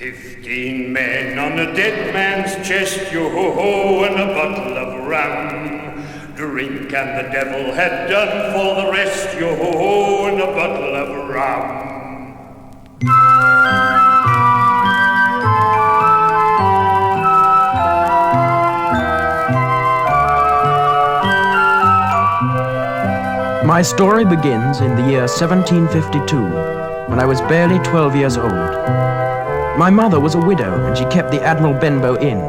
15 men on a dead man's chest, yo-ho-ho, and a bottle of rum. Drink and the devil had done for the rest, yo-ho-ho, and a bottle of rum. My story begins in the year 1752, when I was barely 12 years old. My mother was a widow, and she kept the Admiral Benbow Inn.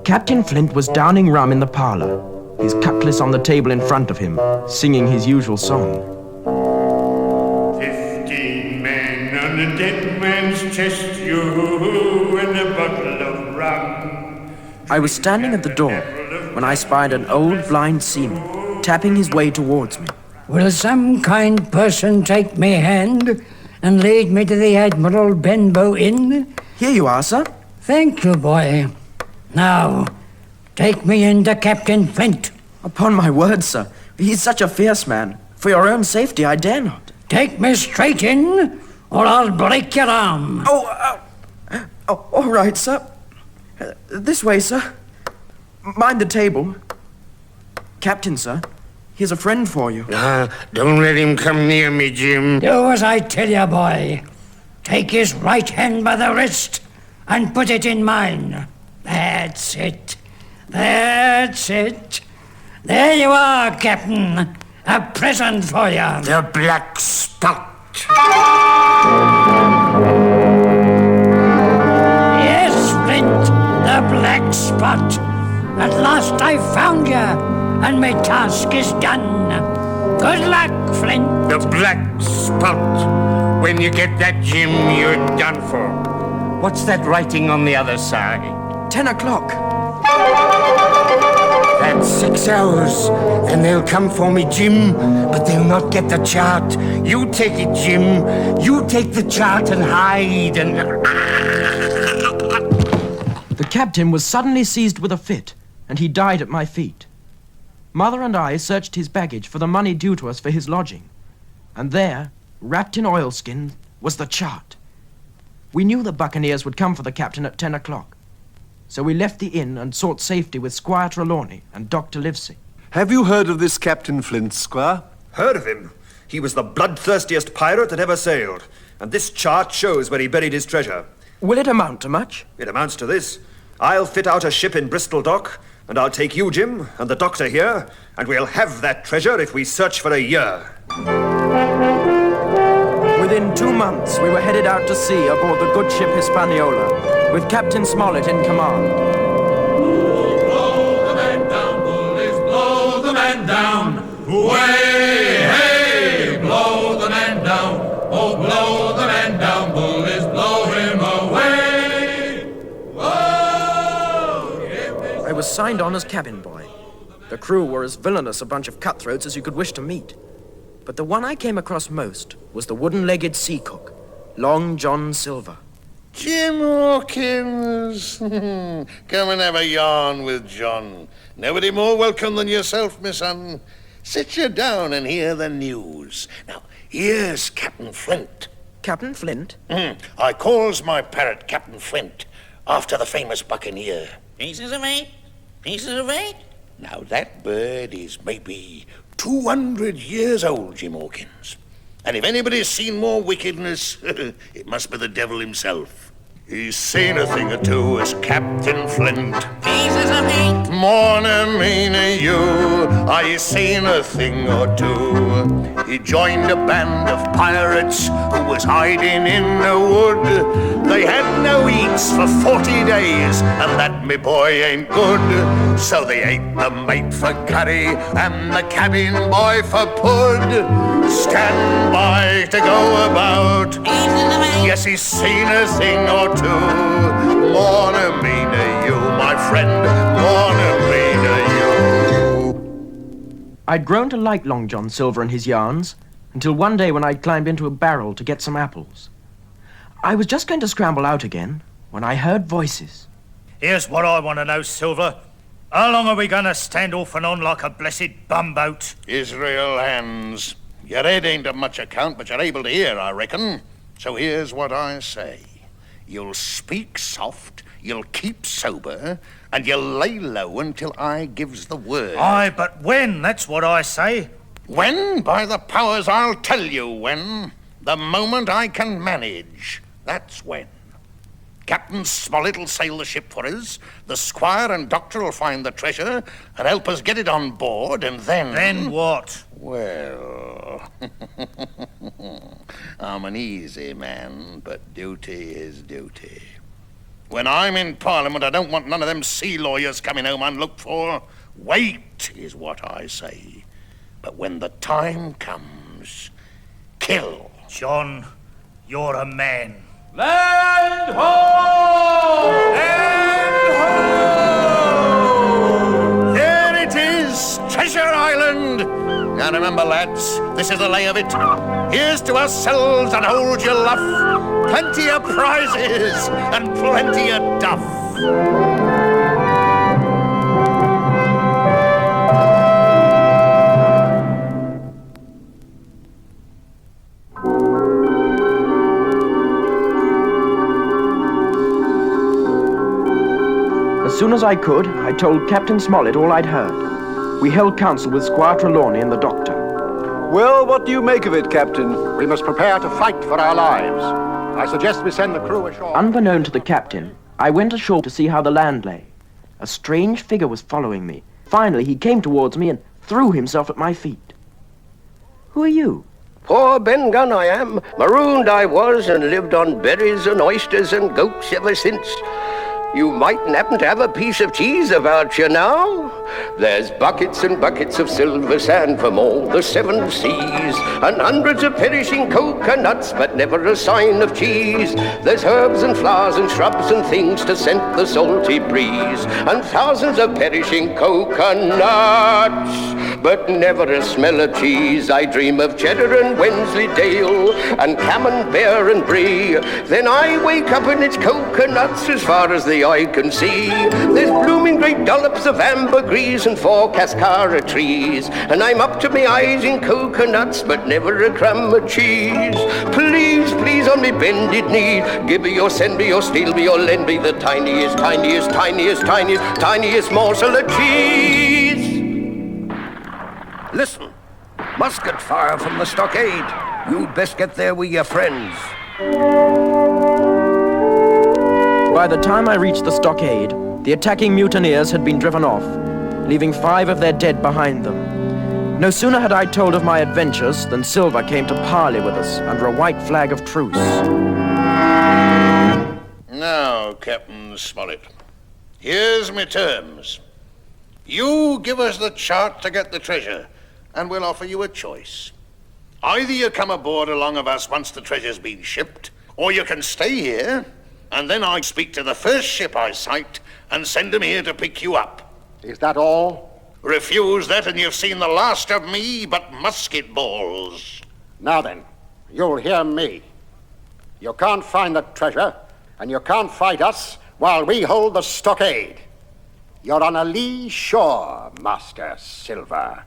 Captain Flint was downing rum in the parlour, his cutlass on the table in front of him, singing his usual song. 15 men on a dead man's chest, you and a bottle of rum. I was standing at the door when I spied an old blind seaman tapping his way towards me. Will some kind person take me hand and lead me to the Admiral Benbow Inn? Here you are, sir. Thank you, boy. Now, take me into Captain Flint. Upon my word, sir, he's such a fierce man. For your own safety, I dare not. Take me straight in, or I'll break your arm. Oh, all right, sir. This way, sir. Mind the table. Captain, sir, here's a friend for you. Don't let him come near me, Jim. Do as I tell you, boy. Take his right hand by the wrist and put it in mine. That's it. That's it. There you are, Captain. A present for you. The black spot. Yes, Flint, the black spot. At last I found you, and my task is done. Good luck, Flint. The black spot. When you get that, Jim, you're done for. What's that writing on the other side? 10 o'clock. That's 6 hours, and they'll come for me, Jim, but they'll not get the chart. You take it, Jim. You take the chart and hide and... The captain was suddenly seized with a fit, and he died at my feet. Mother and I searched his baggage for the money due to us for his lodging, and there, wrapped in oilskin, was the chart. We knew the buccaneers would come for the captain at 10 o'clock, so we left the inn and sought safety with Squire Trelawney and Dr. Livesey. Have you heard of this Captain Flint, Squire? Heard of him? He was the bloodthirstiest pirate that ever sailed, and this chart shows where he buried his treasure. Will it amount to much? It amounts to this. I'll fit out a ship in Bristol dock, and I'll take you, Jim, and the doctor here, and we'll have that treasure if we search for a year. Within 2 months, we were headed out to sea aboard the good ship Hispaniola, with Captain Smollet in command. Blow the man down, bullies, blow the man down. Way, hey, blow the man down. Oh, blow the man down, bullies, blow him away. Whoa! I was signed on as cabin boy. The crew were as villainous a bunch of cutthroats as you could wish to meet. But the one I came across most was the wooden-legged sea cook, Long John Silver. Jim Hawkins. Come and have a yarn with John. Nobody more welcome than yourself, my son. Sit you down and hear the news. Now, here's Captain Flint. Captain Flint? I calls my parrot Captain Flint, after the famous buccaneer. Pieces of eight? Pieces of eight? Now, that bird is maybe 200 years old, Jim Hawkins. And if anybody's seen more wickedness, it must be the devil himself. He's seen a thing or two as Captain Flint. Pieces of eight? Morning, mean you, I seen a thing or two. He joined a band of pirates who was hiding in the wood. They had no eats for 40 days, and that, me boy, ain't good. So they ate the mate for curry and the cabin boy for pud. Stand by to go about. Pieces of eight? Yes, he's seen a thing or two. More to me to you, my friend. More to me to you. I'd grown to like Long John Silver and his yarns, until one day when I'd climbed into a barrel to get some apples. I was just going to scramble out again when I heard voices. Here's what I want to know, Silver. How long are we going to stand off and on like a blessed bumboat? Israel hands. Your head ain't of much account, but you're able to hear, I reckon. So here's what I say. You'll speak soft, you'll keep sober, and you'll lay low until I gives the word. Aye, but when? That's what I say. When? By the powers, I'll tell you when. The moment I can manage, that's when. Captain Smollet'll sail the ship for us, the Squire and Doctor will find the treasure and help us get it on board, and then... Then what? Well... I'm an easy man, but duty is duty. When I'm in Parliament, I don't want none of them sea lawyers coming home unlooked for. Wait, is what I say. But when the time comes, kill. John, you're a man. Land ho! Land ho! There it is, Treasure Island. Now remember, lads, this is the lay of it. Here's to ourselves and hold your luff. Plenty of prizes and plenty of duff. As soon as I could, I told Captain Smollet all I'd heard. We held council with Squire Trelawney and the doctor. Well, what do you make of it, Captain? We must prepare to fight for our lives. I suggest we send the crew ashore. Unbeknown to the captain, I went ashore to see how the land lay. A strange figure was following me. Finally, he came towards me and threw himself at my feet. Who are you? Poor Ben Gunn I am. Marooned I was and lived on berries and oysters and goats ever since. You mightn't happen to have a piece of cheese about you now. There's buckets and buckets of silver sand from all the 7 seas, and hundreds of perishing coconuts, but never a sign of cheese. There's herbs and flowers and shrubs and things to scent the salty breeze, and thousands of perishing coconuts, but never a smell of cheese. I dream of cheddar and Wensleydale, and camembert and brie. Then I wake up and it's coconuts as far as the eye can see. There's blooming great dollops of ambergris and 4 cascara trees, and I'm up to my eyes in coconuts, but never a crumb of cheese. Please, please, on me bended knee, give me or send me or steal me or lend me the tiniest, tiniest, tiniest, tiniest, tiniest morsel of cheese. Listen, musket fire from the stockade. You'd best get there with your friends. By the time I reached the stockade, the attacking mutineers had been driven off, leaving 5 of their dead behind them. No sooner had I told of my adventures than Silver came to parley with us under a white flag of truce. Now, Captain Smollet, here's my terms. You give us the chart to get the treasure, and we'll offer you a choice. Either you come aboard along of us once the treasure's been shipped, or you can stay here, and then I speak to the first ship I sight and send them here to pick you up. Is that all? Refuse that and you've seen the last of me but musket balls. Now then, you'll hear me. You can't find the treasure, and you can't fight us while we hold the stockade. You're on a lee shore, Master Silver.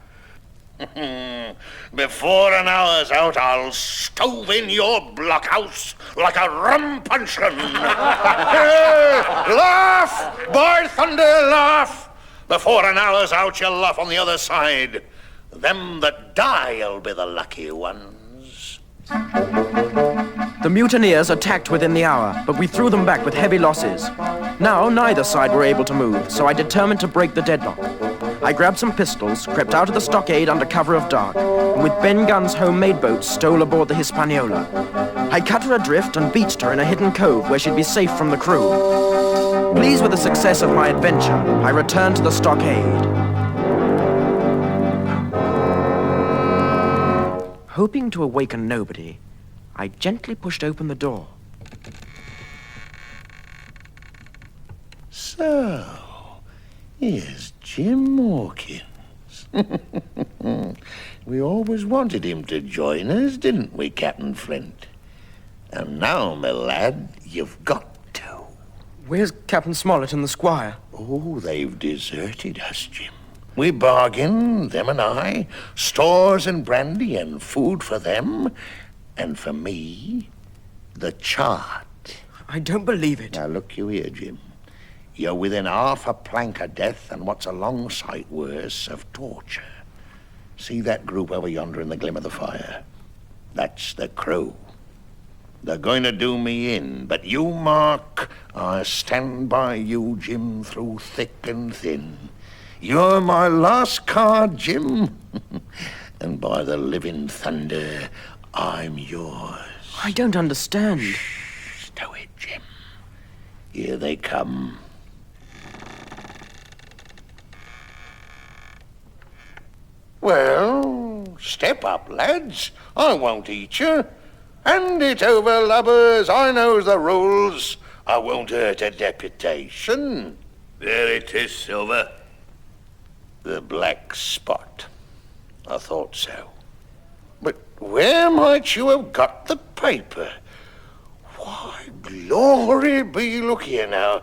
Before an hour's out, I'll stove in your blockhouse like a rum puncheon. Laugh, by thunder, laugh. Before an hour's out, you'll laugh on the other side. Them that die'll be the lucky ones. The mutineers attacked within the hour, but we threw them back with heavy losses. Now neither side were able to move, so I determined to break the deadlock. I grabbed some pistols, crept out of the stockade under cover of dark, and with Ben Gunn's homemade boat stole aboard the Hispaniola. I cut her adrift and beached her in a hidden cove where she'd be safe from the crew. Pleased with the success of my adventure, I returned to the stockade. Hoping to awaken nobody, I gently pushed open the door. So, here's Jim Hawkins. We always wanted him to join us, didn't we, Captain Flint? And now, my lad, you've got to. Where's Captain Smollet and the Squire? Oh, they've deserted us, Jim. We bargained, them and I, stores and brandy and food for them, and for me, the chart. I don't believe it. Now, look you here, Jim. You're within half a plank of death and what's a long sight worse of torture. See that group over yonder in the glim of the fire? That's the crew. They're going to do me in, but you mark, I stand by you, Jim, through thick and thin. You're my last card, Jim. And by the living thunder, I'm yours. I don't understand. Shh, stow it, Jim. Here they come. Well, step up, lads. I won't eat you. Hand it over, lubbers. I knows the rules. I won't hurt a deputation. There it is, Silver. The black spot. I thought so. But where might you have got the paper? Why, glory be, look here now.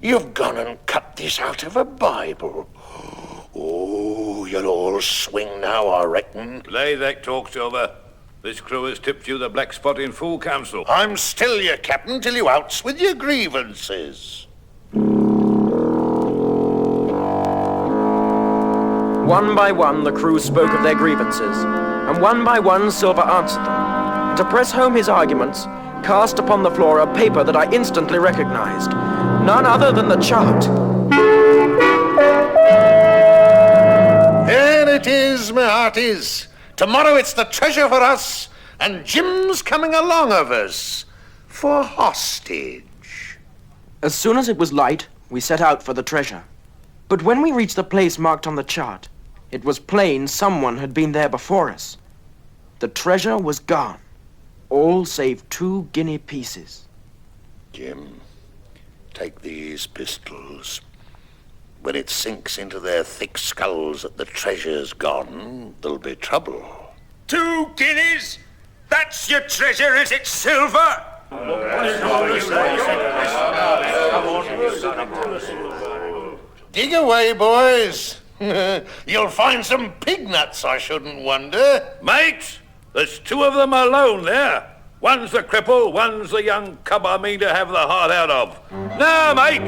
You've gone and cut this out of a Bible. Oh, you'll all swing now, I reckon. Lay that talk, Silver. This crew has tipped you the black spot in full council. I'm still your captain till you outs with your grievances. One by one, the crew spoke of their grievances, and one by one, Silver answered them. To press home his arguments, cast upon the floor a paper that I instantly recognized. None other than the chart. There it is, my hearties. Tomorrow it's the treasure for us, and Jim's coming along of us for hostage. As soon as it was light, we set out for the treasure. But when we reached the place marked on the chart, it was plain someone had been there before us. The treasure was gone, all save 2 guinea pieces. Jim, take these pistols. When it sinks into their thick skulls that the treasure's gone, there'll be trouble. 2 guineas? That's your treasure, is it, Silver? Dig away, boys. You'll find some pig nuts, I shouldn't wonder. Mate, there's 2 of them alone there. One's the cripple, one's the young cub I mean to have the heart out of. Now, mate!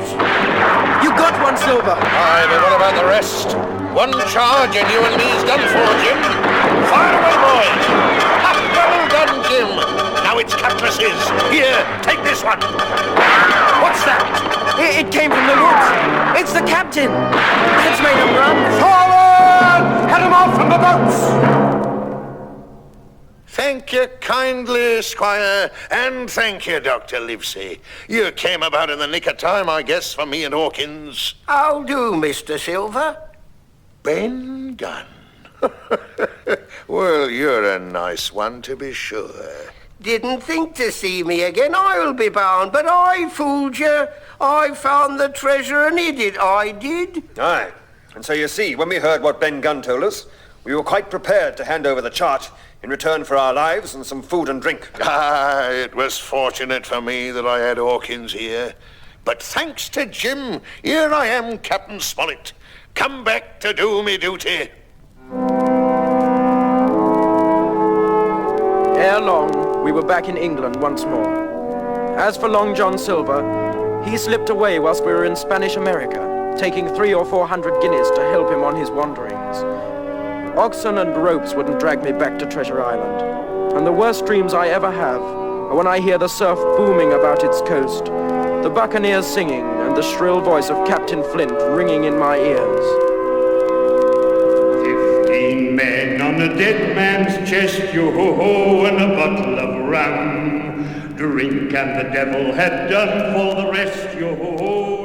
You got one, Silver! Aye, but what about the rest? One charge and you and me's done for, Jim. Fire away, boys! Ha, well done, Jim! Now it's cutlasses. Here, take this one. What's that? It came from the woods. It's the captain. That's made him run. Forward! Head him off from the boats! Thank you kindly, Squire, and thank you, Dr. Livesey. You came about in the nick of time, I guess, for me and Hawkins. How do, Mr. Silver? Ben Gunn. Well, you're a nice one, to be sure. Didn't think to see me again, I'll be bound, but I fooled you. I found the treasure and hid it, I did. Aye, and so you see, when we heard what Ben Gunn told us, we were quite prepared to hand over the chart in return for our lives and some food and drink. Ah, it was fortunate for me that I had Hawkins here. But thanks to Jim, here I am, Captain Smollet. Come back to do me duty. Ere long, we were back in England once more. As for Long John Silver, he slipped away whilst we were in Spanish America, taking 300 or 400 guineas to help him on his wanderings. Oxen and ropes wouldn't drag me back to Treasure Island, and the worst dreams I ever have are when I hear the surf booming about its coast, the buccaneers singing, and the shrill voice of Captain Flint ringing in my ears. 15 men on a dead man's chest, yo-ho-ho, and a bottle of rum. Drink and the devil had done for the rest, yo-ho-ho.